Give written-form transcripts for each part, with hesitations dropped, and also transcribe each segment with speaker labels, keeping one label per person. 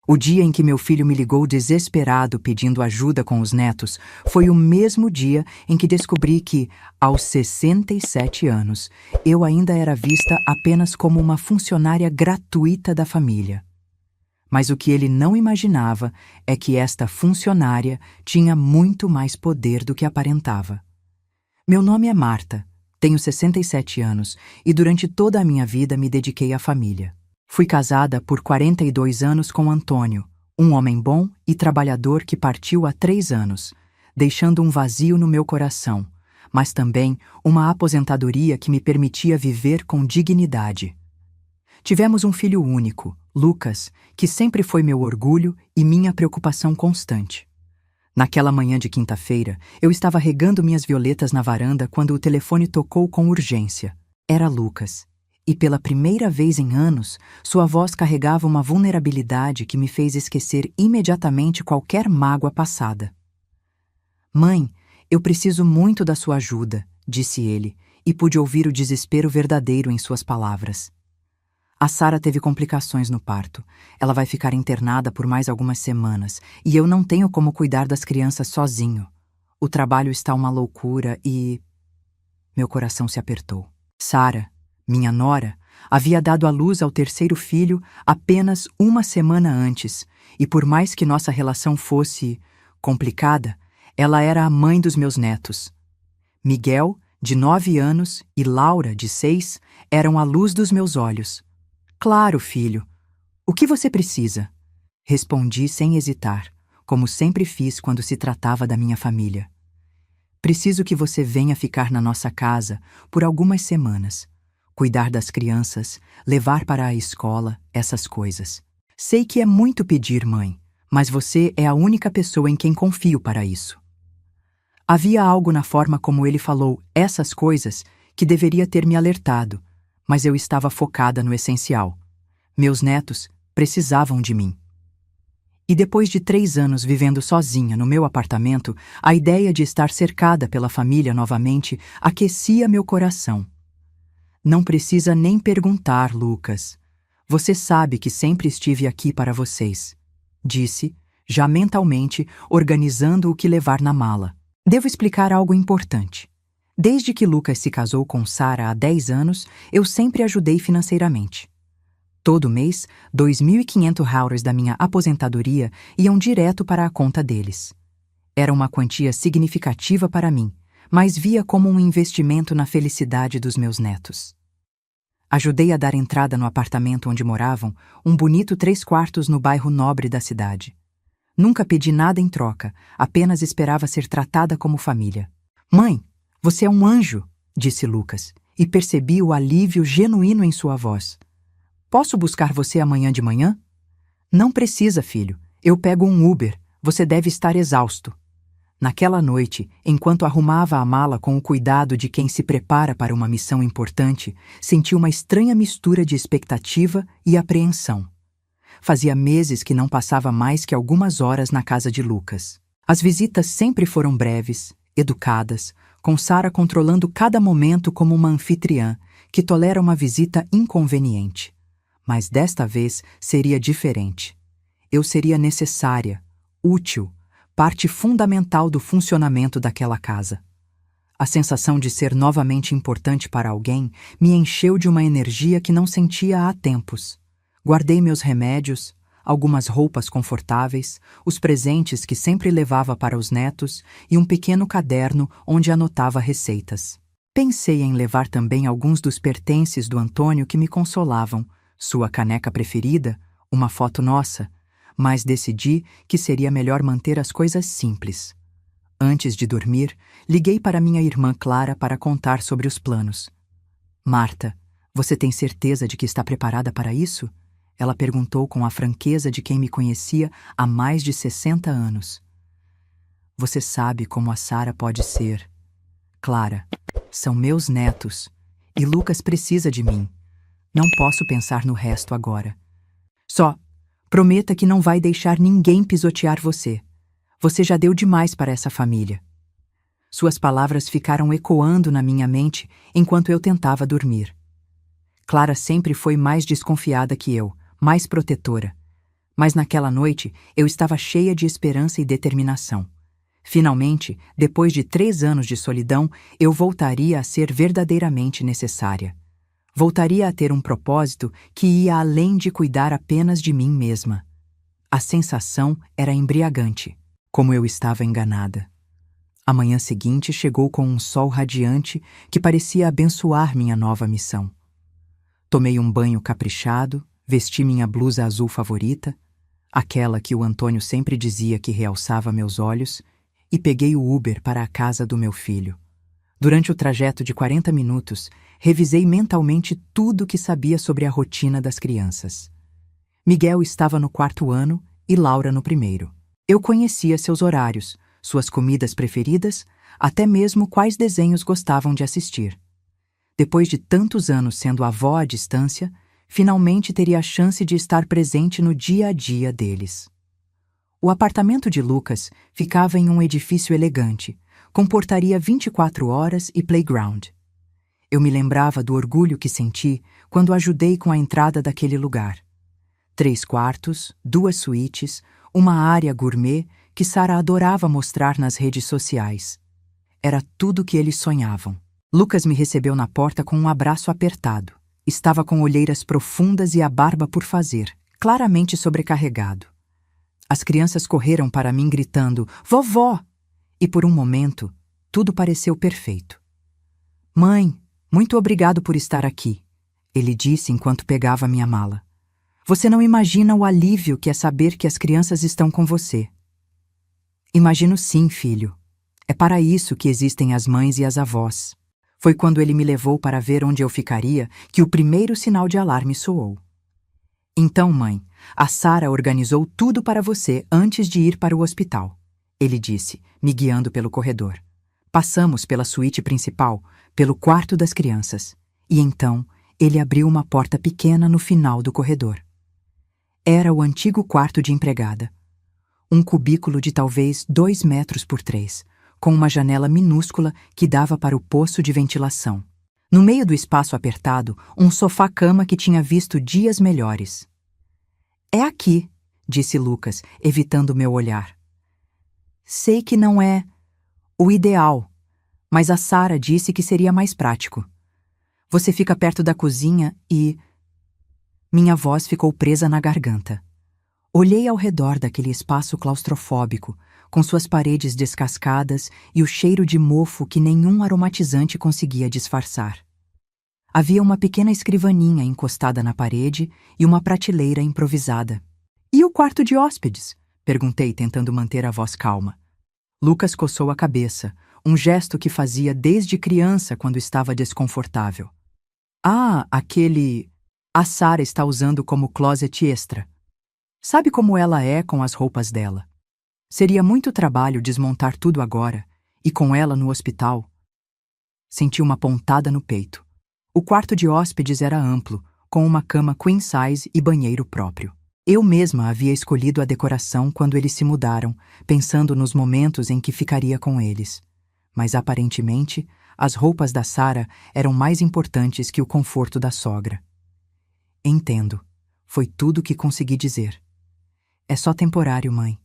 Speaker 1: O dia em que meu filho me ligou desesperado pedindo ajuda com os netos foi o mesmo dia em que descobri que, aos 67 anos, eu ainda era vista apenas como uma funcionária gratuita da família. Mas o que ele não imaginava é que esta funcionária tinha muito mais poder do que aparentava. Meu nome é Marta, tenho 67 anos e durante toda a minha vida me dediquei à família. Fui casada por 42 anos com Antônio, um homem bom e trabalhador que partiu há 3 anos, deixando um vazio no meu coração, mas também uma aposentadoria que me permitia viver com dignidade. Tivemos um filho único, Lucas, que sempre foi meu orgulho e minha preocupação constante. Naquela manhã de quinta-feira, eu estava regando minhas violetas na varanda quando o telefone tocou com urgência. Era Lucas. E pela primeira vez em anos, sua voz carregava uma vulnerabilidade que me fez esquecer imediatamente qualquer mágoa passada. "Mãe, eu preciso muito da sua ajuda", disse ele, e pude ouvir o desespero verdadeiro em suas palavras. "A Sara teve complicações no parto. Ela vai ficar internada por mais algumas semanas, e eu não tenho como cuidar das crianças sozinho. O trabalho está uma loucura e..." Meu coração se apertou. Sara, minha nora, havia dado à luz ao terceiro filho apenas uma semana antes, e por mais que nossa relação fosse complicada, ela era a mãe dos meus netos. Miguel, de 9 anos, e Laura, de 6, eram a luz dos meus olhos. "Claro, filho. O que você precisa?" Respondi sem hesitar, como sempre fiz quando se tratava da minha família. "Preciso que você venha ficar na nossa casa por algumas semanas. Cuidar das crianças, levar para a escola, essas coisas. Sei que é muito pedir, mãe, mas você é a única pessoa em quem confio para isso." Havia algo na forma como ele falou "essas coisas" que deveria ter me alertado, mas eu estava focada no essencial. Meus netos precisavam de mim. E depois de 3 anos vivendo sozinha no meu apartamento, a ideia de estar cercada pela família novamente aquecia meu coração. "Não precisa nem perguntar, Lucas. Você sabe que sempre estive aqui para vocês", disse, já mentalmente organizando o que levar na mala. Devo explicar algo importante. Desde que Lucas se casou com Sara há 10 anos, eu sempre ajudei financeiramente. Todo mês, 2.500 euros da minha aposentadoria iam direto para a conta deles. Era uma quantia significativa para mim, mas via como um investimento na felicidade dos meus netos. Ajudei a dar entrada no apartamento onde moravam, um bonito 3 quartos no bairro nobre da cidade. Nunca pedi nada em troca, apenas esperava ser tratada como família. "Mãe, você é um anjo", disse Lucas, e percebi o alívio genuíno em sua voz. "Posso buscar você amanhã de manhã?" "Não precisa, filho. Eu pego um Uber. Você deve estar exausto." Naquela noite, enquanto arrumava a mala com o cuidado de quem se prepara para uma missão importante, senti uma estranha mistura de expectativa e apreensão. Fazia meses que não passava mais que algumas horas na casa de Lucas. As visitas sempre foram breves, educadas, com Sara controlando cada momento como uma anfitriã que tolera uma visita inconveniente. Mas desta vez seria diferente. Eu seria necessária, útil, parte fundamental do funcionamento daquela casa. A sensação de ser novamente importante para alguém me encheu de uma energia que não sentia há tempos. Guardei meus remédios, algumas roupas confortáveis, os presentes que sempre levava para os netos e um pequeno caderno onde anotava receitas. Pensei em levar também alguns dos pertences do Antônio que me consolavam, sua caneca preferida, uma foto nossa, mas decidi que seria melhor manter as coisas simples. Antes de dormir, liguei para minha irmã Clara para contar sobre os planos. "Marta, você tem certeza de que está preparada para isso?" Ela perguntou com a franqueza de quem me conhecia há mais de 60 anos. "Você sabe como a Sara pode ser. Clara, são meus netos, e Lucas precisa de mim. Não posso pensar no resto agora. Só prometa que não vai deixar ninguém pisotear você. Você já deu demais para essa família." Suas palavras ficaram ecoando na minha mente enquanto eu tentava dormir. Clara sempre foi mais desconfiada que eu, mais protetora. Mas naquela noite eu estava cheia de esperança e determinação. Finalmente, depois de 3 anos de solidão, eu voltaria a ser verdadeiramente necessária. Voltaria a ter um propósito que ia além de cuidar apenas de mim mesma. A sensação era embriagante, como eu estava enganada. A manhã seguinte chegou com um sol radiante que parecia abençoar minha nova missão. Tomei um banho caprichado, vesti minha blusa azul favorita, aquela que o Antônio sempre dizia que realçava meus olhos, e peguei o Uber para a casa do meu filho. Durante o trajeto de 40 minutos, revisei mentalmente tudo o que sabia sobre a rotina das crianças. Miguel estava no 4º ano e Laura no 1º. Eu conhecia seus horários, suas comidas preferidas, até mesmo quais desenhos gostavam de assistir. Depois de tantos anos sendo avó à distância, finalmente teria a chance de estar presente no dia a dia deles. O apartamento de Lucas ficava em um edifício elegante, com portaria 24 horas e playground. Eu me lembrava do orgulho que senti quando ajudei com a entrada daquele lugar. 3 quartos, 2 suítes, uma área gourmet que Sara adorava mostrar nas redes sociais. Era tudo o que eles sonhavam. Lucas me recebeu na porta com um abraço apertado. Estava com olheiras profundas e a barba por fazer, claramente sobrecarregado. As crianças correram para mim gritando, "Vovó!" E por um momento, tudo pareceu perfeito. "Mãe, muito obrigado por estar aqui", ele disse enquanto pegava minha mala. "Você não imagina o alívio que é saber que as crianças estão com você." "Imagino sim, filho. É para isso que existem as mães e as avós." Foi quando ele me levou para ver onde eu ficaria que o primeiro sinal de alarme soou. "Então, mãe, a Sara organizou tudo para você antes de ir para o hospital", ele disse, me guiando pelo corredor. Passamos pela suíte principal, pelo quarto das crianças, e então ele abriu uma porta pequena no final do corredor. Era o antigo quarto de empregada. Um cubículo de talvez 2 metros por 3, com uma janela minúscula que dava para o poço de ventilação. No meio do espaço apertado, um sofá-cama que tinha visto dias melhores. "É aqui", disse Lucas, evitando meu olhar. "Sei que não é o ideal, mas a Sara disse que seria mais prático. Você fica perto da cozinha e..." Minha voz ficou presa na garganta. Olhei ao redor daquele espaço claustrofóbico, com suas paredes descascadas e o cheiro de mofo que nenhum aromatizante conseguia disfarçar. Havia uma pequena escrivaninha encostada na parede e uma prateleira improvisada. "E o quarto de hóspedes?", perguntei, tentando manter a voz calma. Lucas coçou a cabeça, um gesto que fazia desde criança quando estava desconfortável. "Ah, aquele... A Sara está usando como closet extra. Sabe como ela é com as roupas dela? Seria muito trabalho desmontar tudo agora, e com ela no hospital." Senti uma pontada no peito. O quarto de hóspedes era amplo, com uma cama queen size e banheiro próprio. Eu mesma havia escolhido a decoração quando eles se mudaram, pensando nos momentos em que ficaria com eles. Mas aparentemente, as roupas da Sara eram mais importantes que o conforto da sogra. "Entendo", foi tudo o que consegui dizer. "É só temporário, mãe.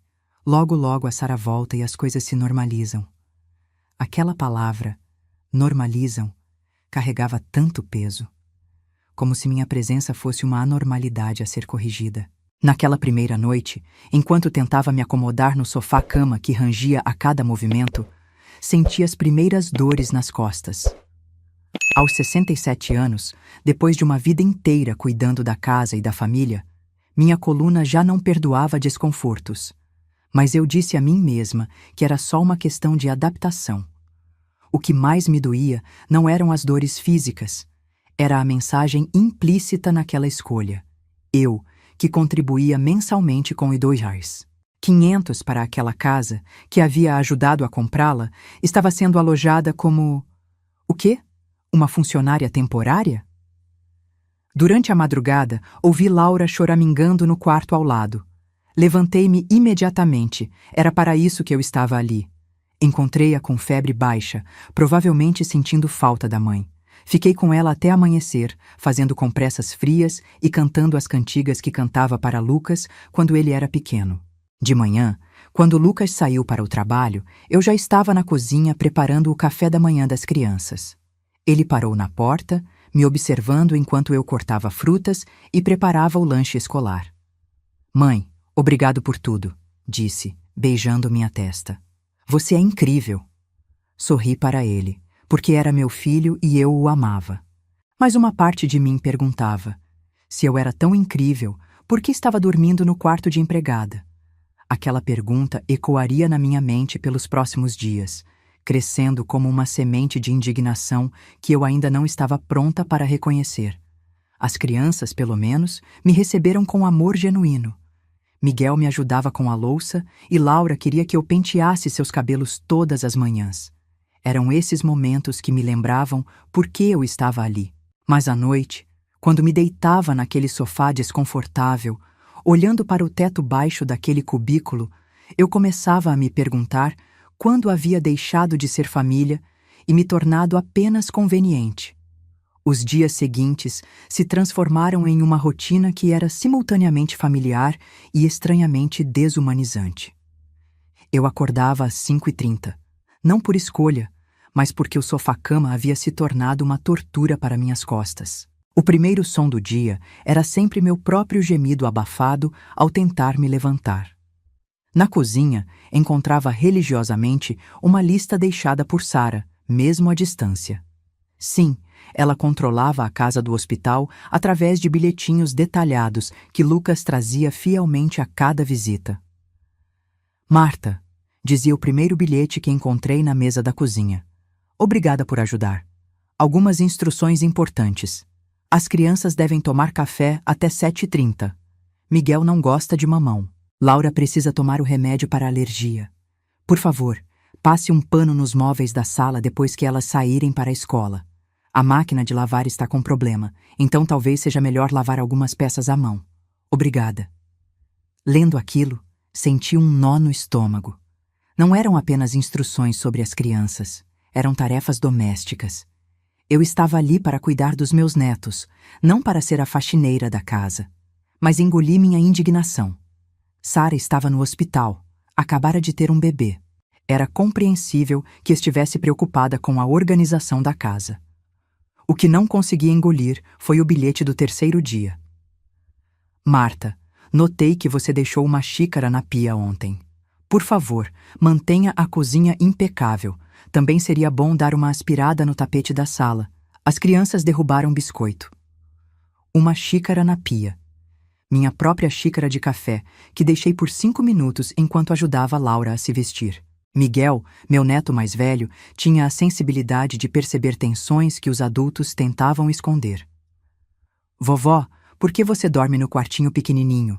Speaker 1: Logo, logo a Sara volta e as coisas se normalizam." Aquela palavra, normalizam, carregava tanto peso, como se minha presença fosse uma anormalidade a ser corrigida. Naquela primeira noite, enquanto tentava me acomodar no sofá-cama que rangia a cada movimento, senti as primeiras dores nas costas. Aos 67 anos, depois de uma vida inteira cuidando da casa e da família, minha coluna já não perdoava desconfortos. Mas eu disse a mim mesma que era só uma questão de adaptação. O que mais me doía não eram as dores físicas, era a mensagem implícita naquela escolha. Eu, que contribuía mensalmente com $2. 500 para aquela casa, que havia ajudado a comprá-la, estava sendo alojada como... O quê? Uma funcionária temporária? Durante a madrugada, ouvi Laura choramingando no quarto ao lado. Levantei-me imediatamente, era para isso que eu estava ali. Encontrei-a com febre baixa, provavelmente sentindo falta da mãe. Fiquei com ela até amanhecer, fazendo compressas frias e cantando as cantigas que cantava para Lucas quando ele era pequeno. De manhã, quando Lucas saiu para o trabalho, eu já estava na cozinha preparando o café da manhã das crianças. Ele parou na porta, me observando enquanto eu cortava frutas e preparava o lanche escolar. "Mãe, obrigado por tudo", disse, beijando minha testa. "Você é incrível." Sorri para ele, porque era meu filho e eu o amava. Mas uma parte de mim perguntava: se eu era tão incrível, por que estava dormindo no quarto de empregada? Aquela pergunta ecoaria na minha mente pelos próximos dias, crescendo como uma semente de indignação que eu ainda não estava pronta para reconhecer. As crianças, pelo menos, me receberam com amor genuíno. Miguel me ajudava com a louça e Laura queria que eu penteasse seus cabelos todas as manhãs. Eram esses momentos que me lembravam por que eu estava ali. Mas à noite, quando me deitava naquele sofá desconfortável, olhando para o teto baixo daquele cubículo, eu começava a me perguntar quando havia deixado de ser família e me tornado apenas conveniente. Os dias seguintes se transformaram em uma rotina que era simultaneamente familiar e estranhamente desumanizante. Eu acordava às 5h30, não por escolha, mas porque o sofá-cama havia se tornado uma tortura para minhas costas. O primeiro som do dia era sempre meu próprio gemido abafado ao tentar me levantar. Na cozinha, encontrava religiosamente uma lista deixada por Sara, mesmo à distância. Sim, ela controlava a casa do hospital através de bilhetinhos detalhados que Lucas trazia fielmente a cada visita. "Marta", dizia o primeiro bilhete que encontrei na mesa da cozinha. "Obrigada por ajudar. Algumas instruções importantes. As crianças devem tomar café até 7h30. Miguel não gosta de mamão. Laura precisa tomar o remédio para a alergia. Por favor, passe um pano nos móveis da sala depois que elas saírem para a escola. A máquina de lavar está com problema, então talvez seja melhor lavar algumas peças à mão. Obrigada." Lendo aquilo, senti um nó no estômago. Não eram apenas instruções sobre as crianças, eram tarefas domésticas. Eu estava ali para cuidar dos meus netos, não para ser a faxineira da casa. Mas engoli minha indignação. Sara estava no hospital, acabara de ter um bebê. Era compreensível que estivesse preocupada com a organização da casa. O que não consegui engolir foi o bilhete do terceiro dia. "Marta, notei que você deixou uma xícara na pia ontem. Por favor, mantenha a cozinha impecável. Também seria bom dar uma aspirada no tapete da sala. As crianças derrubaram biscoito." Uma xícara na pia. Minha própria xícara de café, que deixei por 5 minutos enquanto ajudava Laura a se vestir. Miguel, meu neto mais velho, tinha a sensibilidade de perceber tensões que os adultos tentavam esconder. "Vovó, por que você dorme no quartinho pequenininho?"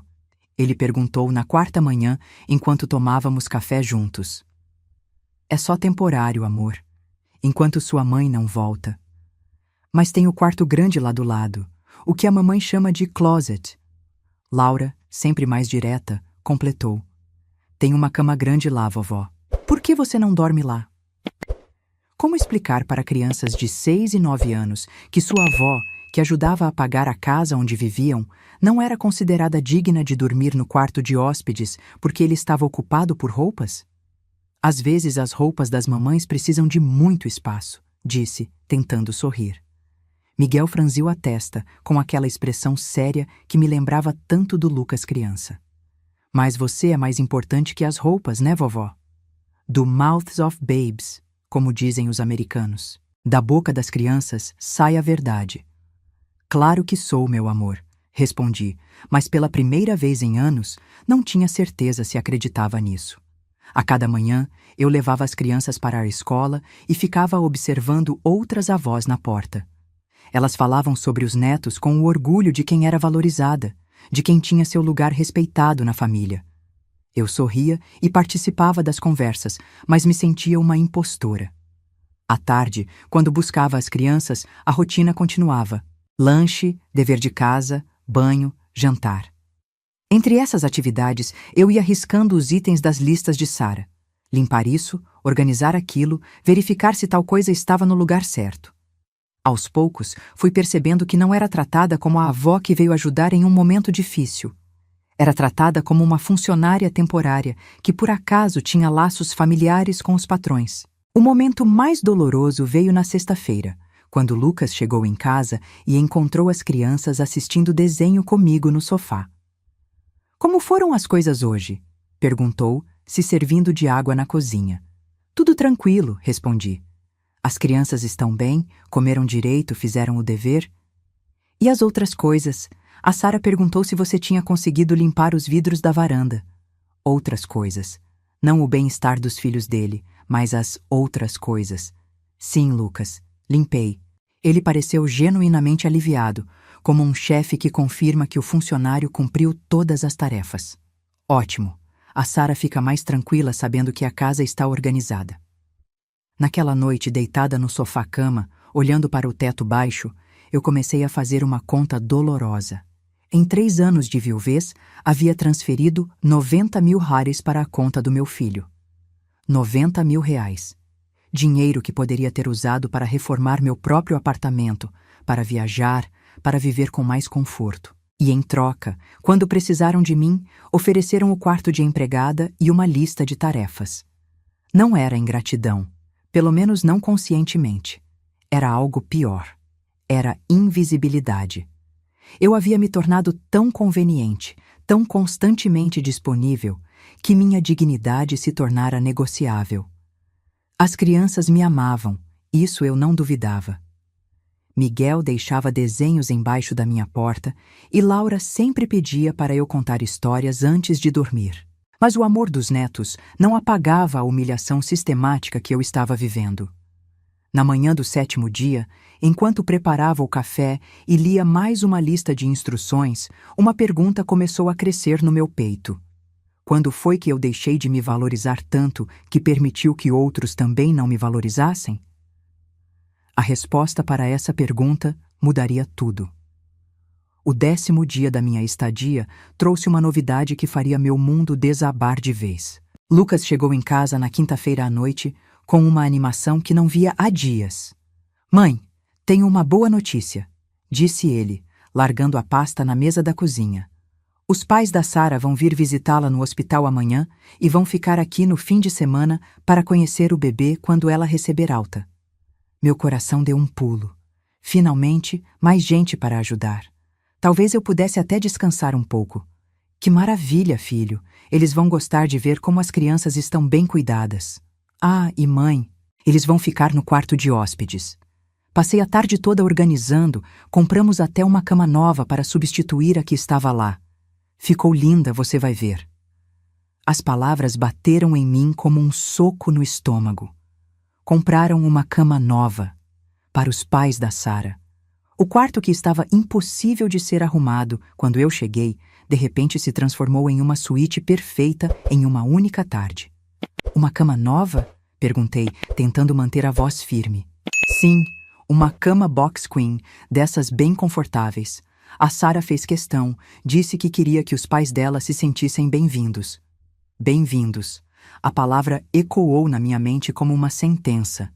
Speaker 1: Ele perguntou na 4ª manhã, enquanto tomávamos café juntos. "É só temporário, amor. Enquanto sua mãe não volta." "Mas tem o quarto grande lá do lado, o que a mamãe chama de closet." Laura, sempre mais direta, completou. "Tem uma cama grande lá, vovó. Por que você não dorme lá?" Como explicar para crianças de 6 e 9 anos que sua avó, que ajudava a pagar a casa onde viviam, não era considerada digna de dormir no quarto de hóspedes porque ele estava ocupado por roupas? "Às vezes as roupas das mamães precisam de muito espaço", disse, tentando sorrir. Miguel franziu a testa com aquela expressão séria que me lembrava tanto do Lucas criança. "Mas você é mais importante que as roupas, né, vovó?" "Do mouths of babes", como dizem os americanos. Da boca das crianças sai a verdade. "Claro que sou, meu amor", respondi, mas pela primeira vez em anos não tinha certeza se acreditava nisso. A cada manhã, eu levava as crianças para a escola e ficava observando outras avós na porta. Elas falavam sobre os netos com o orgulho de quem era valorizada, de quem tinha seu lugar respeitado na família. Eu sorria e participava das conversas, mas me sentia uma impostora. À tarde, quando buscava as crianças, a rotina continuava. Lanche, dever de casa, banho, jantar. Entre essas atividades, eu ia riscando os itens das listas de Sara. Limpar isso, organizar aquilo, verificar se tal coisa estava no lugar certo. Aos poucos, fui percebendo que não era tratada como a avó que veio ajudar em um momento difícil. Era tratada como uma funcionária temporária que por acaso tinha laços familiares com os patrões. O momento mais doloroso veio na sexta-feira, quando Lucas chegou em casa e encontrou as crianças assistindo desenho comigo no sofá. "Como foram as coisas hoje?" perguntou, se servindo de água na cozinha. "Tudo tranquilo", respondi. "As crianças estão bem, comeram direito, fizeram o dever?" "E as outras coisas?" A Sara perguntou se você tinha conseguido limpar os vidros da varanda. Outras coisas. Não o bem-estar dos filhos dele, mas as outras coisas. "Sim, Lucas, limpei." Ele pareceu genuinamente aliviado, como um chefe que confirma que o funcionário cumpriu todas as tarefas. "Ótimo." A Sara fica mais tranquila sabendo que a casa está organizada. Naquela noite, deitada no sofá-cama, olhando para o teto baixo, eu comecei a fazer uma conta dolorosa. Em 3 anos de viuvez, havia transferido 90 mil hares para a conta do meu filho. 90 mil reais. Dinheiro que poderia ter usado para reformar meu próprio apartamento, para viajar, para viver com mais conforto. E em troca, quando precisaram de mim, ofereceram o quarto de empregada e uma lista de tarefas. Não era ingratidão, pelo menos não conscientemente. Era algo pior. Era invisibilidade. Eu havia me tornado tão conveniente, tão constantemente disponível, que minha dignidade se tornara negociável. As crianças me amavam, isso eu não duvidava. Miguel deixava desenhos embaixo da minha porta e Laura sempre pedia para eu contar histórias antes de dormir. Mas o amor dos netos não apagava a humilhação sistemática que eu estava vivendo. Na manhã do 7º dia, enquanto preparava o café e lia mais uma lista de instruções, uma pergunta começou a crescer no meu peito. Quando foi que eu deixei de me valorizar tanto que permitiu que outros também não me valorizassem? A resposta para essa pergunta mudaria tudo. O 10º dia da minha estadia trouxe uma novidade que faria meu mundo desabar de vez. Lucas chegou em casa na quinta-feira à noite com uma animação que não via há dias. "Mãe, tenho uma boa notícia", disse ele, largando a pasta na mesa da cozinha. "Os pais da Sara vão vir visitá-la no hospital amanhã e vão ficar aqui no fim de semana para conhecer o bebê quando ela receber alta." Meu coração deu um pulo. Finalmente, mais gente para ajudar. Talvez eu pudesse até descansar um pouco. Que maravilha, filho! Eles vão gostar de ver como as crianças estão bem cuidadas. "Ah, e mãe, eles vão ficar no quarto de hóspedes. Passei a tarde toda organizando, compramos até uma cama nova para substituir a que estava lá. Ficou linda, você vai ver." As palavras bateram em mim como um soco no estômago. Compraram uma cama nova para os pais da Sara. O quarto que estava impossível de ser arrumado quando eu cheguei, de repente se transformou em uma suíte perfeita em uma única tarde. "Uma cama nova?" perguntei, tentando manter a voz firme. "Sim, uma cama box queen, dessas bem confortáveis. A Sara fez questão, disse que queria que os pais dela se sentissem bem-vindos." Bem-vindos. A palavra ecoou na minha mente como uma sentença.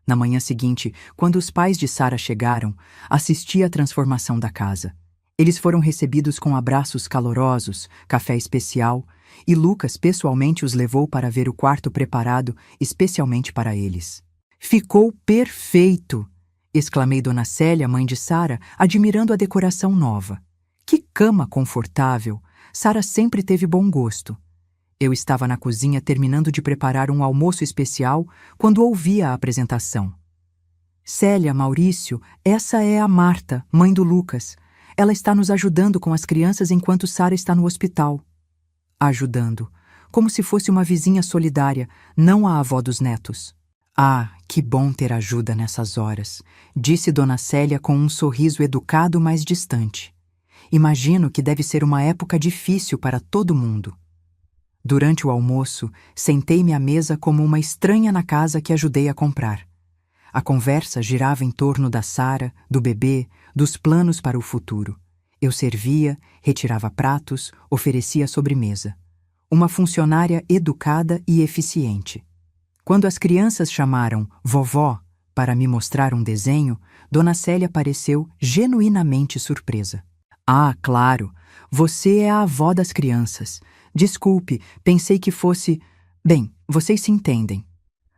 Speaker 1: Na manhã seguinte, quando os pais de Sara chegaram, assisti à transformação da casa. Eles foram recebidos com abraços calorosos, café especial, e Lucas pessoalmente os levou para ver o quarto preparado especialmente para eles. "Ficou perfeito!" exclamei Dona Célia, mãe de Sara, admirando a decoração nova. "Que cama confortável! Sara sempre teve bom gosto." Eu estava na cozinha terminando de preparar um almoço especial quando ouvi a apresentação. "Célia, Maurício, essa é a Marta, mãe do Lucas. Ela está nos ajudando com as crianças enquanto Sara está no hospital." Ajudando, como se fosse uma vizinha solidária, não a avó dos netos. "Ah, que bom ter ajuda nessas horas", disse Dona Célia com um sorriso educado mas distante. "Imagino que deve ser uma época difícil para todo mundo." Durante o almoço, sentei-me à mesa como uma estranha na casa que ajudei a comprar. A conversa girava em torno da Sara, do bebê, dos planos para o futuro. Eu servia, retirava pratos, oferecia sobremesa. Uma funcionária educada e eficiente. Quando as crianças chamaram "vovó", para me mostrar um desenho, Dona Célia pareceu genuinamente surpresa. Ah, claro, você é a avó das crianças. Desculpe, pensei que fosse... Bem, vocês se entendem.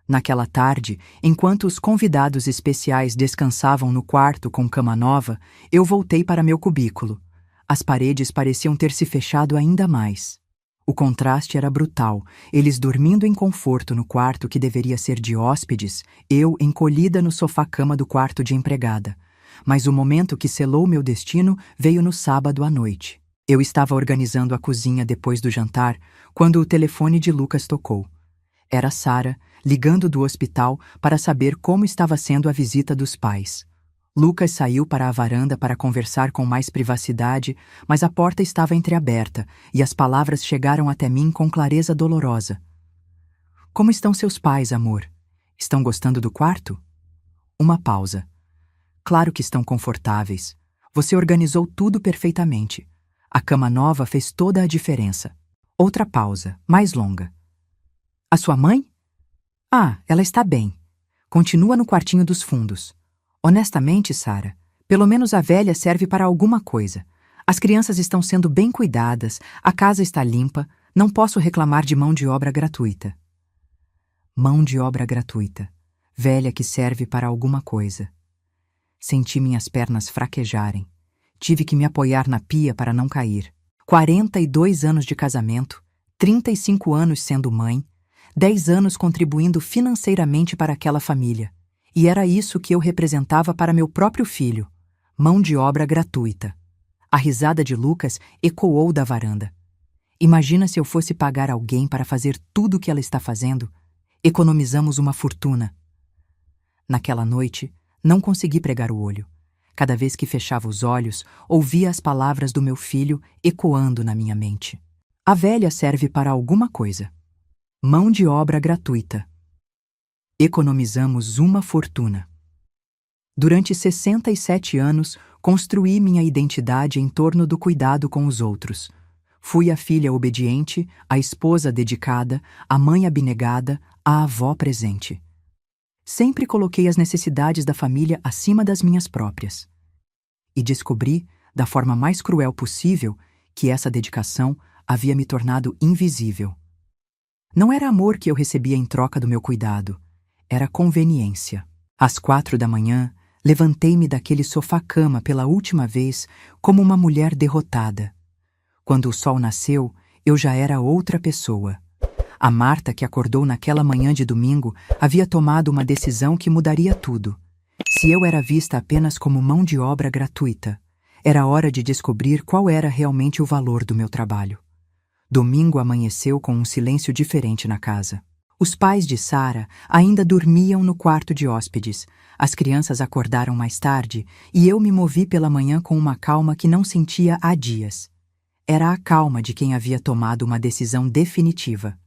Speaker 1: Naquela tarde, enquanto os convidados especiais descansavam no quarto com cama nova, eu voltei para meu cubículo. As paredes pareciam ter se fechado ainda mais. O contraste era brutal, eles dormindo em conforto no quarto que deveria ser de hóspedes, eu encolhida no sofá-cama do quarto de empregada. Mas o momento que selou meu destino veio no sábado à noite. Eu estava organizando a cozinha depois do jantar, quando o telefone de Lucas tocou. Era Sara, ligando do hospital para saber como estava sendo a visita dos pais. Lucas saiu para a varanda para conversar com mais privacidade, mas a porta estava entreaberta e as palavras chegaram até mim com clareza dolorosa. Como estão seus pais, amor? Estão gostando do quarto? Uma pausa. Claro que estão confortáveis. Você organizou tudo perfeitamente. A cama nova fez toda a diferença. Outra pausa, mais longa. A sua mãe? Ah, ela está bem. Continua no quartinho dos fundos. Honestamente, Sara, pelo menos a velha serve para alguma coisa. As crianças estão sendo bem cuidadas, a casa está limpa, não posso reclamar de mão de obra gratuita. Mão de obra gratuita. Velha que serve para alguma coisa. Senti minhas pernas fraquejarem. Tive que me apoiar na pia para não cair. 42 anos de casamento, 35 anos sendo mãe, 10 anos contribuindo financeiramente para aquela família. E era isso que eu representava para meu próprio filho. Mão de obra gratuita. A risada de Lucas ecoou da varanda. Imagina se eu fosse pagar alguém para fazer tudo o que ela está fazendo. Economizamos uma fortuna. Naquela noite, não consegui pregar o olho. Cada vez que fechava os olhos, ouvia as palavras do meu filho ecoando na minha mente. A velha serve para alguma coisa. Mão de obra gratuita. Economizamos uma fortuna. Durante 67 anos, construí minha identidade em torno do cuidado com os outros. Fui a filha obediente, a esposa dedicada, a mãe abnegada, a avó presente. Sempre coloquei as necessidades da família acima das minhas próprias. E descobri, da forma mais cruel possível, que essa dedicação havia me tornado invisível. Não era amor que eu recebia em troca do meu cuidado. Era conveniência. Às 4 da manhã, levantei-me daquele sofá-cama pela última vez como uma mulher derrotada. Quando o sol nasceu, eu já era outra pessoa. A Marta, que acordou naquela manhã de domingo, havia tomado uma decisão que mudaria tudo. Se eu era vista apenas como mão de obra gratuita, era hora de descobrir qual era realmente o valor do meu trabalho. Domingo amanheceu com um silêncio diferente na casa. Os pais de Sara ainda dormiam no quarto de hóspedes. As crianças acordaram mais tarde e eu me movi pela manhã com uma calma que não sentia há dias. Era a calma de quem havia tomado uma decisão definitiva.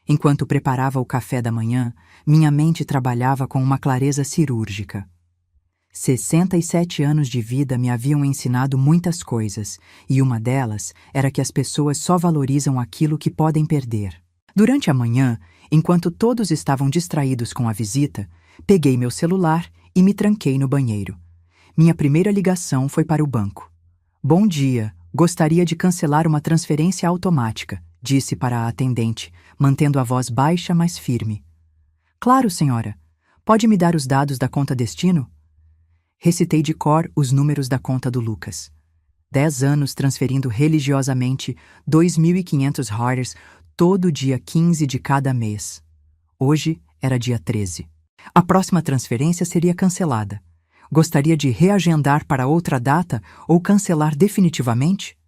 Speaker 1: Enquanto preparava o café da manhã, minha mente trabalhava com uma clareza cirúrgica. 67 anos de vida me haviam ensinado muitas coisas, e uma delas era que as pessoas só valorizam aquilo que podem perder. Durante a manhã, enquanto todos estavam distraídos com a visita, peguei meu celular e me tranquei no banheiro. Minha primeira ligação foi para o banco. Bom dia, gostaria de cancelar uma transferência automática, disse para a atendente, mantendo a voz baixa, mas firme. Claro, senhora. Pode me dar os dados da conta destino? Recitei de cor os números da conta do Lucas. 10 anos transferindo religiosamente 2.500 HUD todo dia 15 de cada mês. Hoje era dia 13. A próxima transferência seria cancelada. Gostaria de reagendar para outra data ou cancelar definitivamente?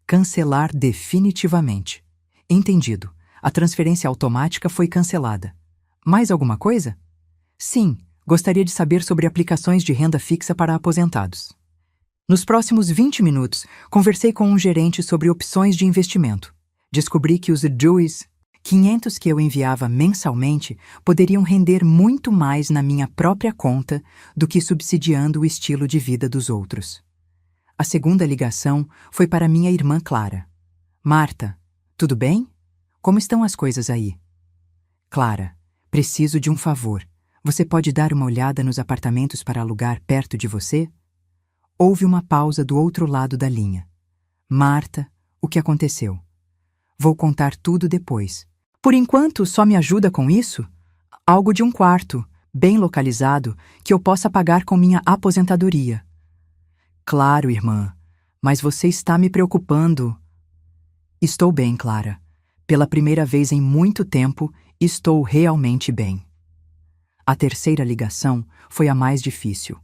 Speaker 1: Cancelar definitivamente. Entendido. A transferência automática foi cancelada. Mais alguma coisa? Sim, gostaria de saber sobre aplicações de renda fixa para aposentados. Nos próximos 20 minutos, conversei com um gerente sobre opções de investimento. Descobri que os DUIs 500 que eu enviava mensalmente poderiam render muito mais na minha própria conta do que subsidiando o estilo de vida dos outros. A segunda ligação foi para minha irmã Clara. Marta, tudo bem? Como estão as coisas aí? Clara, preciso de um favor. Você pode dar uma olhada nos apartamentos para alugar perto de você? Houve uma pausa do outro lado da linha. Marta, o que aconteceu? Vou contar tudo depois. Por enquanto, só me ajuda com isso? Algo de um quarto, bem localizado, que eu possa pagar com minha aposentadoria. Claro, irmã, mas você está me preocupando. Estou bem, Clara. Pela primeira vez em muito tempo, estou realmente bem. A terceira ligação foi a mais difícil.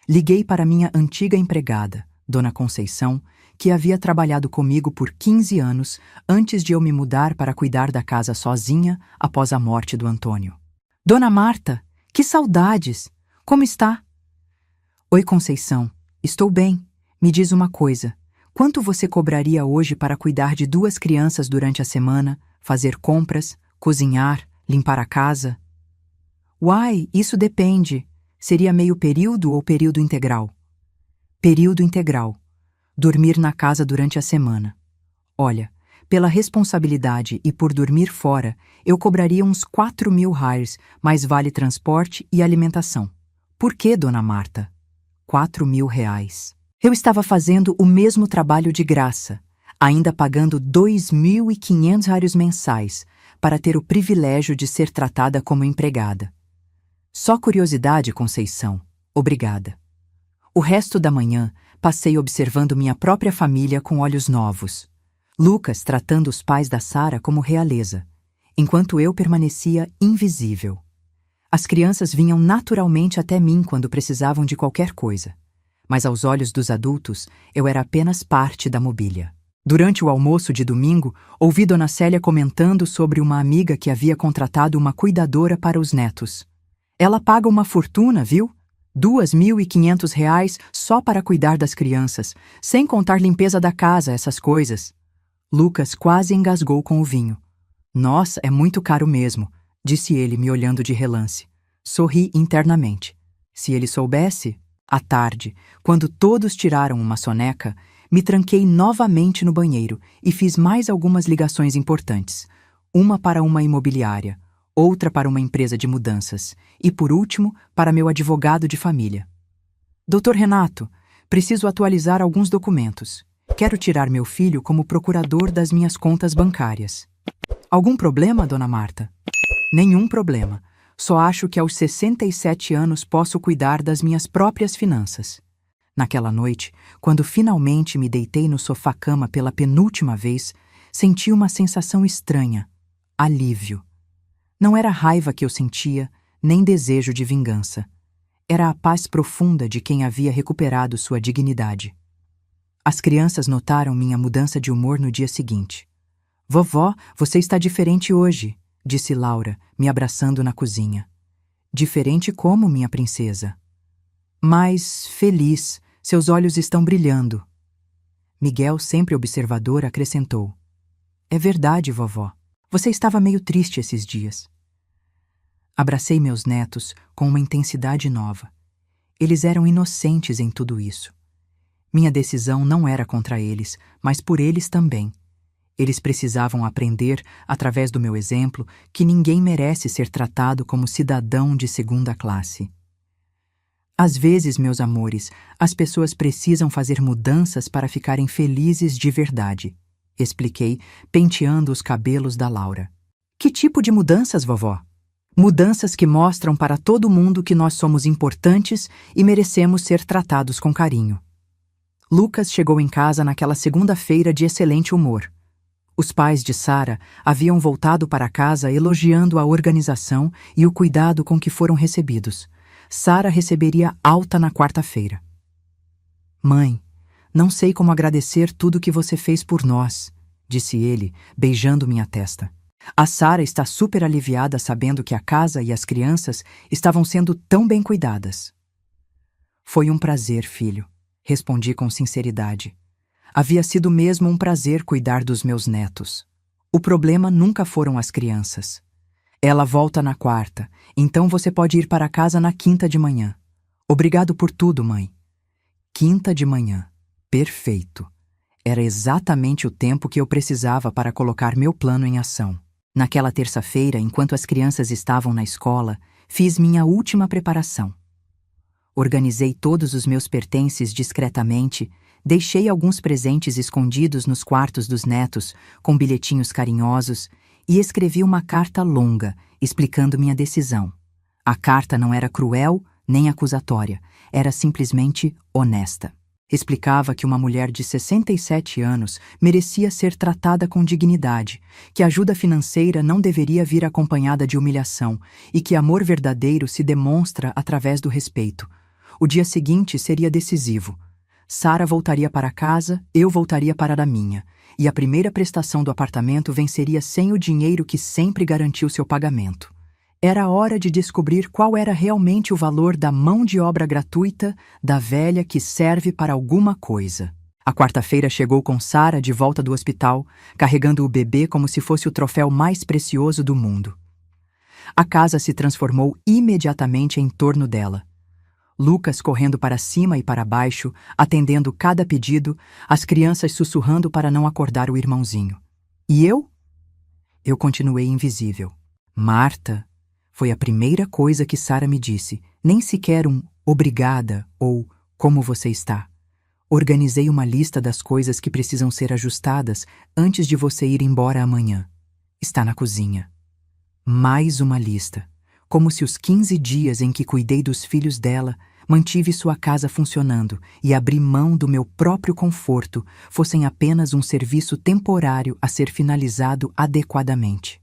Speaker 1: Liguei para minha antiga empregada, Dona Conceição, que havia trabalhado comigo por 15 anos antes de eu me mudar para cuidar da casa sozinha após a morte do Antônio. Dona Marta, que saudades! Como está? Oi, Conceição. Estou bem. Me diz uma coisa. Quanto você cobraria hoje para cuidar de 2 crianças durante a semana, fazer compras, cozinhar, limpar a casa? Uai, isso depende. Seria meio período ou período integral? Período integral. Dormir na casa durante a semana. Olha, pela responsabilidade e por dormir fora, eu cobraria uns 4.000 reais, mais vale transporte e alimentação. Por que, Dona Marta? 4.000 reais. Eu estava fazendo o mesmo trabalho de graça, ainda pagando 2.500 reais mensais, para ter o privilégio de ser tratada como empregada. Só curiosidade, Conceição. Obrigada. O resto da manhã, passei observando minha própria família com olhos novos. Lucas tratando os pais da Sara como realeza, enquanto eu permanecia invisível. As crianças vinham naturalmente até mim quando precisavam de qualquer coisa, mas aos olhos dos adultos eu era apenas parte da mobília. Durante o almoço de domingo, ouvi Dona Célia comentando sobre uma amiga que havia contratado uma cuidadora para os netos. Ela paga uma fortuna, viu? 2.500 reais só para cuidar das crianças, sem contar limpeza da casa, essas coisas. Lucas quase engasgou com o vinho. Nossa, é muito caro mesmo, disse ele, me olhando de relance. Sorri internamente. Se ele soubesse... À tarde, quando todos tiraram uma soneca, me tranquei novamente no banheiro e fiz mais algumas ligações importantes. Uma para uma imobiliária, outra para uma empresa de mudanças e, por último, para meu advogado de família. Doutor Renato, preciso atualizar alguns documentos. Quero tirar meu filho como procurador das minhas contas bancárias. Algum problema, Dona Marta? Nenhum problema. Só acho que aos 67 anos posso cuidar das minhas próprias finanças. Naquela noite, quando finalmente me deitei no sofá-cama pela penúltima vez, senti uma sensação estranha, alívio. Não era raiva que eu sentia, nem desejo de vingança. Era a paz profunda de quem havia recuperado sua dignidade. As crianças notaram minha mudança de humor no dia seguinte. Vovó, você está diferente hoje, disse Laura, me abraçando na cozinha. Diferente como, minha princesa? Mais feliz, seus olhos estão brilhando. Miguel, sempre observador, acrescentou. É verdade, vovó. Você estava meio triste esses dias. Abracei meus netos com uma intensidade nova. Eles eram inocentes em tudo isso. Minha decisão não era contra eles, mas por eles também. Eles precisavam aprender, através do meu exemplo, que ninguém merece ser tratado como cidadão de segunda classe. Às vezes, meus amores, as pessoas precisam fazer mudanças para ficarem felizes de verdade, expliquei, penteando os cabelos da Laura. Que tipo de mudanças, vovó? Mudanças que mostram para todo mundo que nós somos importantes e merecemos ser tratados com carinho. Lucas chegou em casa naquela segunda-feira de excelente humor. Os pais de Sara haviam voltado para casa elogiando a organização e o cuidado com que foram recebidos. Sara receberia alta na quarta-feira. Mãe, não sei como agradecer tudo o que você fez por nós, disse ele, beijando minha testa. A Sara está super aliviada sabendo que a casa e as crianças estavam sendo tão bem cuidadas. Foi um prazer, filho, respondi com sinceridade. Havia sido mesmo um prazer cuidar dos meus netos. O problema nunca foram as crianças. Ela volta na quarta, então você pode ir para casa na quinta de manhã. Obrigado por tudo, mãe. Quinta de manhã. Perfeito. Era exatamente o tempo que eu precisava para colocar meu plano em ação. Naquela terça-feira, enquanto as crianças estavam na escola, fiz minha última preparação. Organizei todos os meus pertences discretamente, deixei alguns presentes escondidos nos quartos dos netos, com bilhetinhos carinhosos, e escrevi uma carta longa, explicando minha decisão. A carta não era cruel nem acusatória, era simplesmente honesta. Explicava que uma mulher de 67 anos merecia ser tratada com dignidade, que ajuda financeira não deveria vir acompanhada de humilhação e que amor verdadeiro se demonstra através do respeito. O dia seguinte seria decisivo. Sara voltaria para casa, eu voltaria para a minha, e a primeira prestação do apartamento venceria sem o dinheiro que sempre garantiu seu pagamento. Era hora de descobrir qual era realmente o valor da mão de obra gratuita da velha que serve para alguma coisa. A quarta-feira chegou com Sara de volta do hospital, carregando o bebê como se fosse o troféu mais precioso do mundo. A casa se transformou imediatamente em torno dela. Lucas correndo para cima e para baixo, atendendo cada pedido, as crianças sussurrando para não acordar o irmãozinho. E eu? Eu continuei invisível. Marta, foi a primeira coisa que Sara me disse, nem sequer um obrigada ou como você está. Organizei uma lista das coisas que precisam ser ajustadas antes de você ir embora amanhã. Está na cozinha. Mais uma lista, como se os 15 dias em que cuidei dos filhos dela, mantive sua casa funcionando e abri mão do meu próprio conforto fossem apenas um serviço temporário a ser finalizado adequadamente.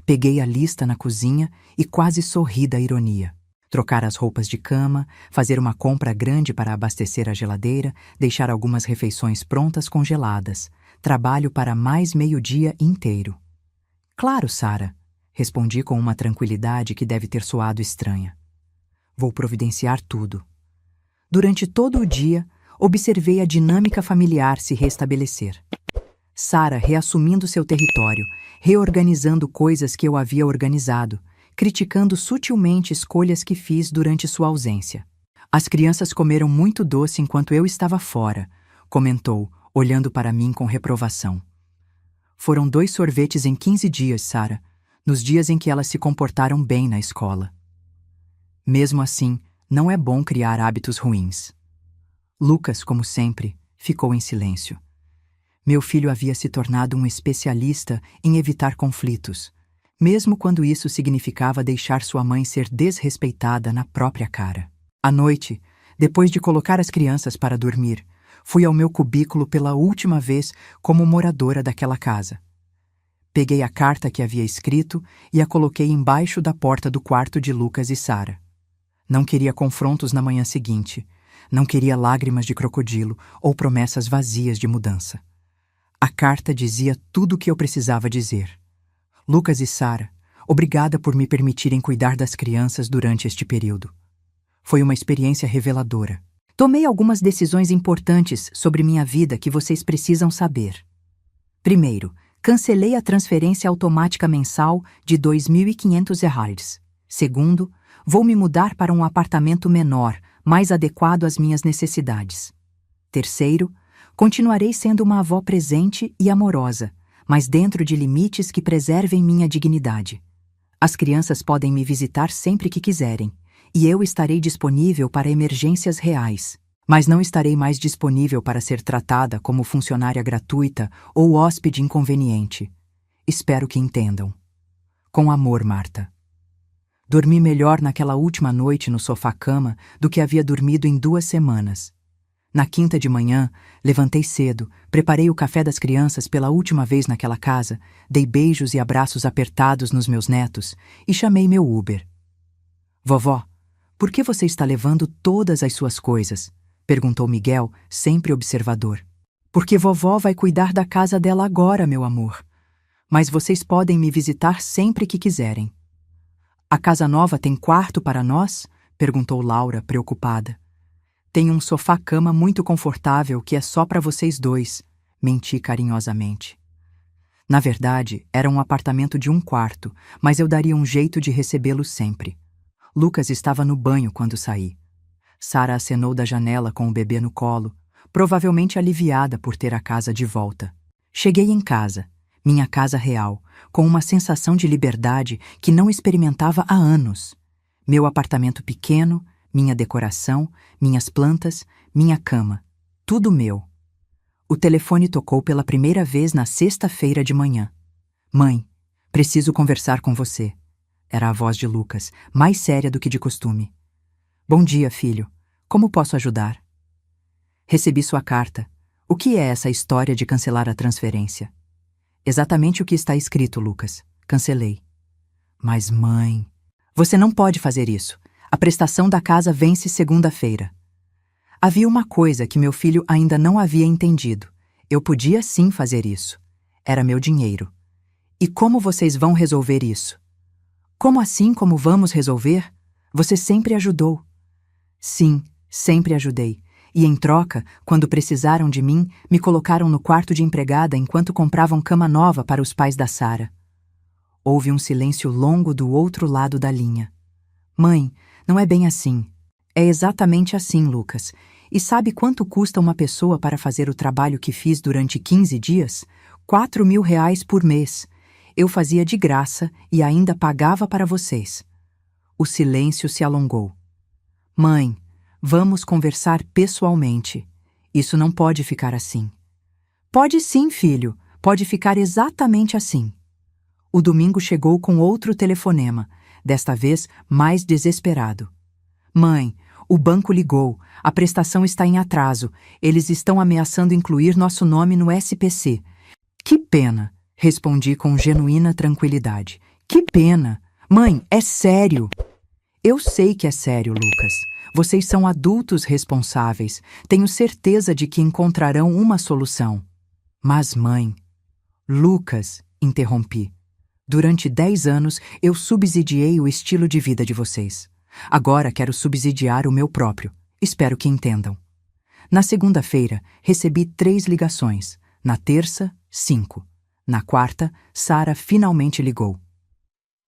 Speaker 1: Peguei a lista na cozinha e quase sorri da ironia. Trocar as roupas de cama, fazer uma compra grande para abastecer a geladeira, deixar algumas refeições prontas congeladas. Trabalho para mais meio-dia inteiro. Claro, Sara, respondi com uma tranquilidade que deve ter soado estranha. Vou providenciar tudo. Durante todo o dia, observei a dinâmica familiar se restabelecer. Sara reassumindo seu território, reorganizando coisas que eu havia organizado, criticando sutilmente escolhas que fiz durante sua ausência. As crianças comeram muito doce enquanto eu estava fora, comentou, olhando para mim com reprovação. Foram 2 sorvetes em 15 dias, Sara, nos dias em que elas se comportaram bem na escola. Mesmo assim, não é bom criar hábitos ruins. Lucas, como sempre, ficou em silêncio. Meu filho havia se tornado um especialista em evitar conflitos, mesmo quando isso significava deixar sua mãe ser desrespeitada na própria cara. À noite, depois de colocar as crianças para dormir, fui ao meu cubículo pela última vez como moradora daquela casa. Peguei a carta que havia escrito e a coloquei embaixo da porta do quarto de Lucas e Sara. Não queria confrontos na manhã seguinte, não queria lágrimas de crocodilo ou promessas vazias de mudança. A carta dizia tudo o que eu precisava dizer. Lucas e Sara, obrigada por me permitirem cuidar das crianças durante este período. Foi uma experiência reveladora. Tomei algumas decisões importantes sobre minha vida que vocês precisam saber. Primeiro, cancelei a transferência automática mensal de R$ 2.500. Segundo, vou me mudar para um apartamento menor, mais adequado às minhas necessidades. Terceiro, continuarei sendo uma avó presente e amorosa, mas dentro de limites que preservem minha dignidade. As crianças podem me visitar sempre que quiserem, e eu estarei disponível para emergências reais, mas não estarei mais disponível para ser tratada como funcionária gratuita ou hóspede inconveniente. Espero que entendam. Com amor, Marta. Dormi melhor naquela última noite no sofá-cama do que havia dormido em 2 semanas. Na quinta de manhã, levantei cedo, preparei o café das crianças pela última vez naquela casa, dei beijos e abraços apertados nos meus netos e chamei meu Uber. Vovó, por que você está levando todas as suas coisas? Perguntou Miguel, sempre observador. Porque vovó vai cuidar da casa dela agora, meu amor. Mas vocês podem me visitar sempre que quiserem. A casa nova tem quarto para nós? Perguntou Laura, preocupada. Tem um sofá-cama muito confortável que é só para vocês 2, menti carinhosamente. Na verdade, era um apartamento de 1 quarto, mas eu daria um jeito de recebê-lo sempre. Lucas estava no banho quando saí. Sara acenou da janela com o bebê no colo, provavelmente aliviada por ter a casa de volta. Cheguei em casa, minha casa real, com uma sensação de liberdade que não experimentava há anos. Meu apartamento pequeno, minha decoração, minhas plantas, minha cama. Tudo meu. O telefone tocou pela primeira vez na sexta-feira de manhã. Mãe, preciso conversar com você. Era a voz de Lucas, mais séria do que de costume. Bom dia, filho. Como posso ajudar? Recebi sua carta. O que é essa história de cancelar a transferência? Exatamente o que está escrito, Lucas. Cancelei. Mas, mãe, você não pode fazer isso. A prestação da casa vence segunda-feira. Havia uma coisa que meu filho ainda não havia entendido. Eu podia sim fazer isso. Era meu dinheiro. E como vocês vão resolver isso? Como assim como vamos resolver? Você sempre ajudou. Sim, sempre ajudei. E em troca, quando precisaram de mim, me colocaram no quarto de empregada enquanto compravam cama nova para os pais da Sara. Houve um silêncio longo do outro lado da linha. Mãe, não é bem assim. É exatamente assim, Lucas. E sabe quanto custa uma pessoa para fazer o trabalho que fiz durante 15 dias? R$ 4.000 por mês. Eu fazia de graça e ainda pagava para vocês. O silêncio se alongou. Mãe, vamos conversar pessoalmente. Isso não pode ficar assim. Pode sim, filho. Pode ficar exatamente assim. O domingo chegou com outro telefonema, desta vez mais desesperado. Mãe, o banco ligou. A prestação está em atraso. Eles estão ameaçando incluir nosso nome no SPC. Que pena, respondi com genuína tranquilidade. Que pena. Mãe, é sério. Eu sei que é sério, Lucas. Vocês são adultos responsáveis. Tenho certeza de que encontrarão uma solução. Mas, mãe... Lucas, interrompi. Durante 10 anos, eu subsidiei o estilo de vida de vocês. Agora quero subsidiar o meu próprio. Espero que entendam. Na segunda-feira, recebi 3 ligações. Na terça, 5. Na quarta, Sara finalmente ligou.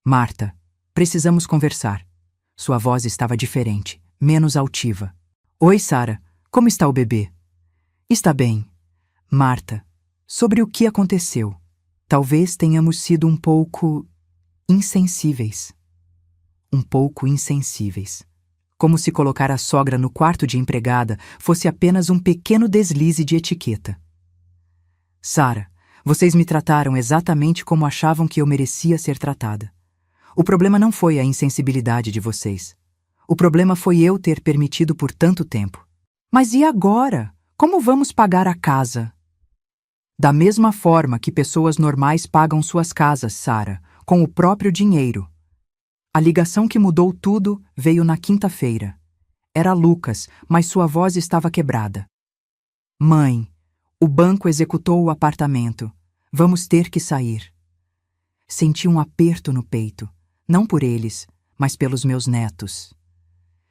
Speaker 1: Marta, precisamos conversar. Sua voz estava diferente, menos altiva. Oi, Sara. Como está o bebê? Está bem. Marta, sobre o que aconteceu? Talvez tenhamos sido um pouco insensíveis. Um pouco insensíveis. Como se colocar a sogra no quarto de empregada fosse apenas um pequeno deslize de etiqueta. Sara, vocês me trataram exatamente como achavam que eu merecia ser tratada. O problema não foi a insensibilidade de vocês. O problema foi eu ter permitido por tanto tempo. Mas e agora? Como vamos pagar a casa? Da mesma forma que pessoas normais pagam suas casas, Sara, com o próprio dinheiro. A ligação que mudou tudo veio na quinta-feira. Era Lucas, mas sua voz estava quebrada. Mãe, o banco executou o apartamento. Vamos ter que sair. Senti um aperto no peito, não por eles, mas pelos meus netos.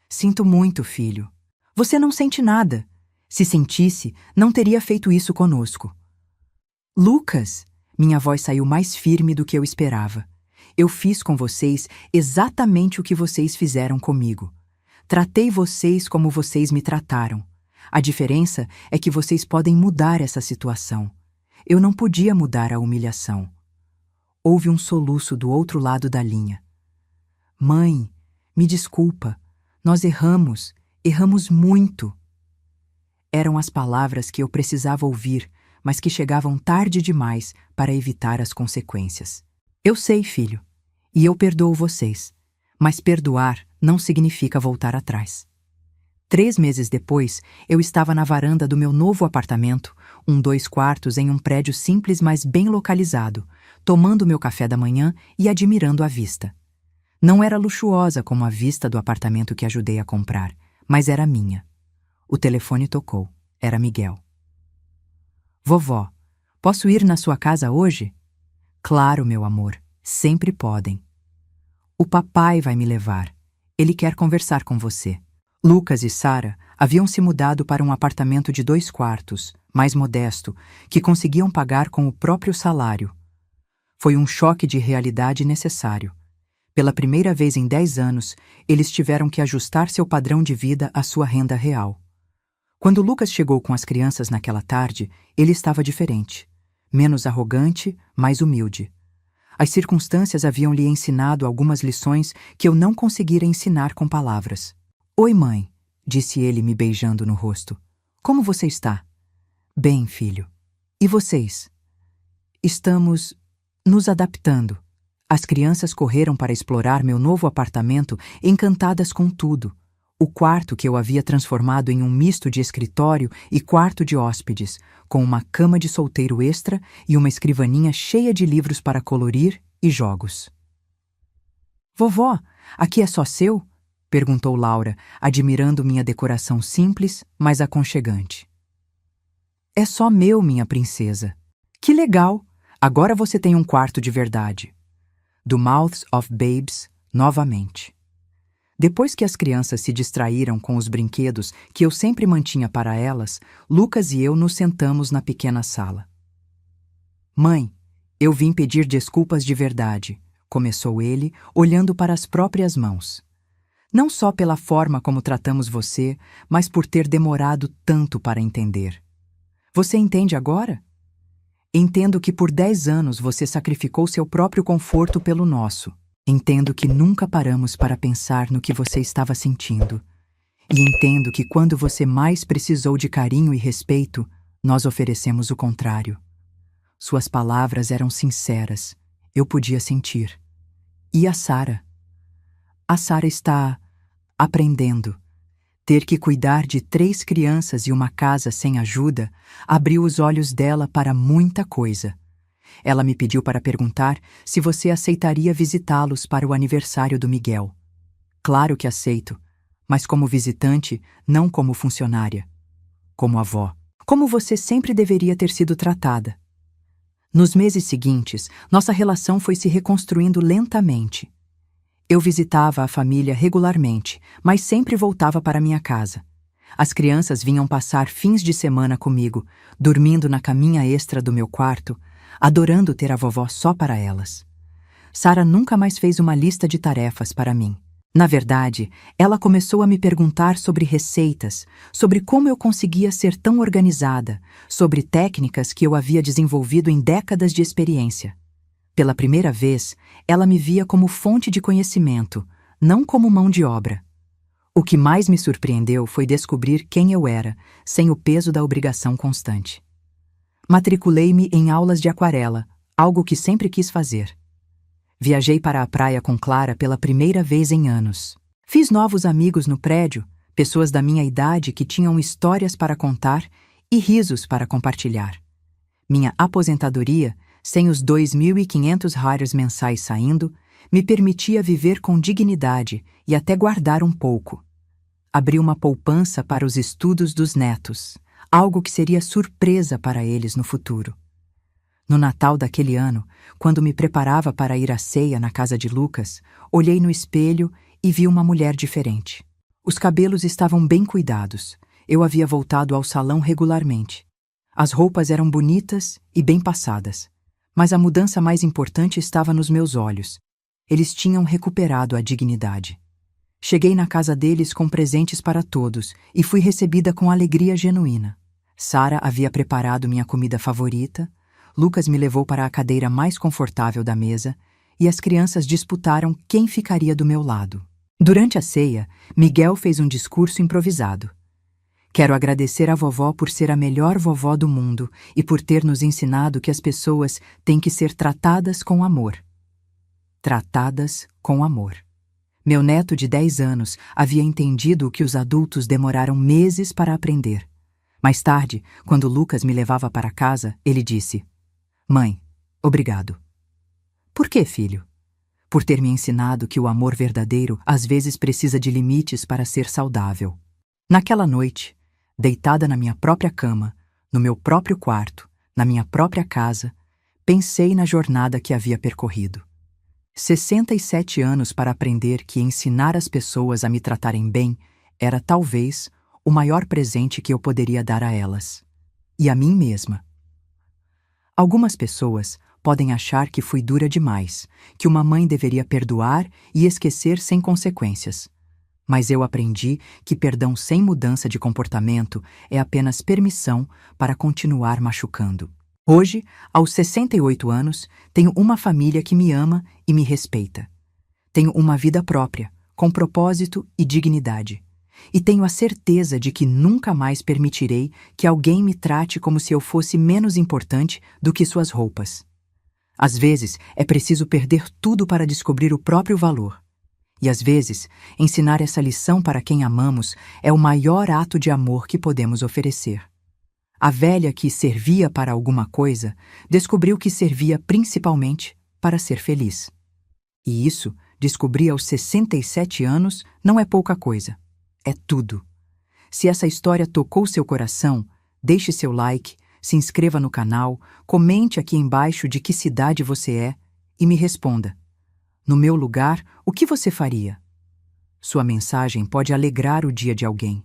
Speaker 1: Sinto muito, filho. Você não sente nada. Se sentisse, não teria feito isso conosco. Lucas, minha voz saiu mais firme do que eu esperava. Eu fiz com vocês exatamente o que vocês fizeram comigo. Tratei vocês como vocês me trataram. A diferença é que vocês podem mudar essa situação. Eu não podia mudar a humilhação. Houve um soluço do outro lado da linha. Mãe, me desculpa. Nós erramos muito. Eram as palavras que eu precisava ouvir, mas que chegavam tarde demais para evitar as consequências. Eu sei, filho, e eu perdoo vocês, mas perdoar não significa voltar atrás. 3 meses depois, eu estava na varanda do meu novo apartamento, um 2 quartos em um prédio simples mas bem localizado, tomando meu café da manhã e admirando a vista. Não era luxuosa como a vista do apartamento que ajudei a comprar, mas era minha. O telefone tocou. Era Miguel. Vovó, posso ir na sua casa hoje? Claro, meu amor, sempre podem. O papai vai me levar. Ele quer conversar com você. Lucas e Sara haviam se mudado para um apartamento de 2 quartos, mais modesto, que conseguiam pagar com o próprio salário. Foi um choque de realidade necessário. Pela primeira vez em 10 anos, eles tiveram que ajustar seu padrão de vida à sua renda real. Quando Lucas chegou com as crianças naquela tarde, ele estava diferente. Menos arrogante, mais humilde. As circunstâncias haviam lhe ensinado algumas lições que eu não conseguira ensinar com palavras. Oi, mãe, disse ele me beijando no rosto. Como você está? Bem, filho. E vocês? Estamos nos adaptando. As crianças correram para explorar meu novo apartamento, encantadas com tudo. O quarto que eu havia transformado em um misto de escritório e quarto de hóspedes, com uma cama de solteiro extra e uma escrivaninha cheia de livros para colorir e jogos. Vovó, aqui é só seu? Perguntou Laura, admirando minha decoração simples, mas aconchegante. É só meu, minha princesa. Que legal! Agora você tem um quarto de verdade. Do Mouths of Babes, novamente. Depois que as crianças se distraíram com os brinquedos que eu sempre mantinha para elas, Lucas e eu nos sentamos na pequena sala. Mãe, eu vim pedir desculpas de verdade, começou ele, olhando para as próprias mãos. Não só pela forma como tratamos você, mas por ter demorado tanto para entender. Você entende agora? Entendo que por 10 anos você sacrificou seu próprio conforto pelo nosso. Entendo que nunca paramos para pensar no que você estava sentindo. E entendo que quando você mais precisou de carinho e respeito, nós oferecemos o contrário. Suas palavras eram sinceras. Eu podia sentir. E a Sara? A Sara está aprendendo. Ter que cuidar de 3 crianças e uma casa sem ajuda abriu os olhos dela para muita coisa. Ela me pediu para perguntar se você aceitaria visitá-los para o aniversário do Miguel. Claro que aceito, mas como visitante, não como funcionária. Como avó. Como você sempre deveria ter sido tratada. Nos meses seguintes, nossa relação foi se reconstruindo lentamente. Eu visitava a família regularmente, mas sempre voltava para minha casa. As crianças vinham passar fins de semana comigo, dormindo na caminha extra do meu quarto, adorando ter a vovó só para elas. Sara nunca mais fez uma lista de tarefas para mim. Na verdade, ela começou a me perguntar sobre receitas, sobre como eu conseguia ser tão organizada, sobre técnicas que eu havia desenvolvido em décadas de experiência. Pela primeira vez, ela me via como fonte de conhecimento, não como mão de obra. O que mais me surpreendeu foi descobrir quem eu era, sem o peso da obrigação constante. Matriculei-me em aulas de aquarela, algo que sempre quis fazer. Viajei para a praia com Clara pela primeira vez em anos. Fiz novos amigos no prédio, pessoas da minha idade que tinham histórias para contar e risos para compartilhar. Minha aposentadoria, sem os 2.500 hires mensais saindo, me permitia viver com dignidade e até guardar um pouco. Abri uma poupança para os estudos dos netos, algo que seria surpresa para eles no futuro. No Natal daquele ano, quando me preparava para ir à ceia na casa de Lucas, olhei no espelho e vi uma mulher diferente. Os cabelos estavam bem cuidados. Eu havia voltado ao salão regularmente. As roupas eram bonitas e bem passadas. Mas a mudança mais importante estava nos meus olhos. Eles tinham recuperado a dignidade. Cheguei na casa deles com presentes para todos e fui recebida com alegria genuína. Sara havia preparado minha comida favorita, Lucas me levou para a cadeira mais confortável da mesa e as crianças disputaram quem ficaria do meu lado. Durante a ceia, Miguel fez um discurso improvisado. Quero agradecer à vovó por ser a melhor vovó do mundo e por ter nos ensinado que as pessoas têm que ser tratadas com amor. Tratadas com amor. Meu neto de 10 anos havia entendido o que os adultos demoraram meses para aprender. Mais tarde, quando Lucas me levava para casa, ele disse: Mãe, obrigado. Por quê, filho? Por ter me ensinado que o amor verdadeiro às vezes precisa de limites para ser saudável. Naquela noite, deitada na minha própria cama, no meu próprio quarto, na minha própria casa, pensei na jornada que havia percorrido. 67 anos para aprender que ensinar as pessoas a me tratarem bem era talvez o maior presente que eu poderia dar a elas. E a mim mesma. Algumas pessoas podem achar que fui dura demais, que uma mãe deveria perdoar e esquecer sem consequências. Mas eu aprendi que perdão sem mudança de comportamento é apenas permissão para continuar machucando. Hoje, aos 68 anos, tenho uma família que me ama e me respeita. Tenho uma vida própria, com propósito e dignidade. E tenho a certeza de que nunca mais permitirei que alguém me trate como se eu fosse menos importante do que suas roupas. Às vezes, é preciso perder tudo para descobrir o próprio valor. E às vezes, ensinar essa lição para quem amamos é o maior ato de amor que podemos oferecer. A velha que servia para alguma coisa descobriu que servia principalmente para ser feliz. E isso, descobrir aos 67 anos, não é pouca coisa. É tudo. Se essa história tocou seu coração, deixe seu like, se inscreva no canal, comente aqui embaixo de que cidade você é e me responda. No meu lugar, o que você faria? Sua mensagem pode alegrar o dia de alguém.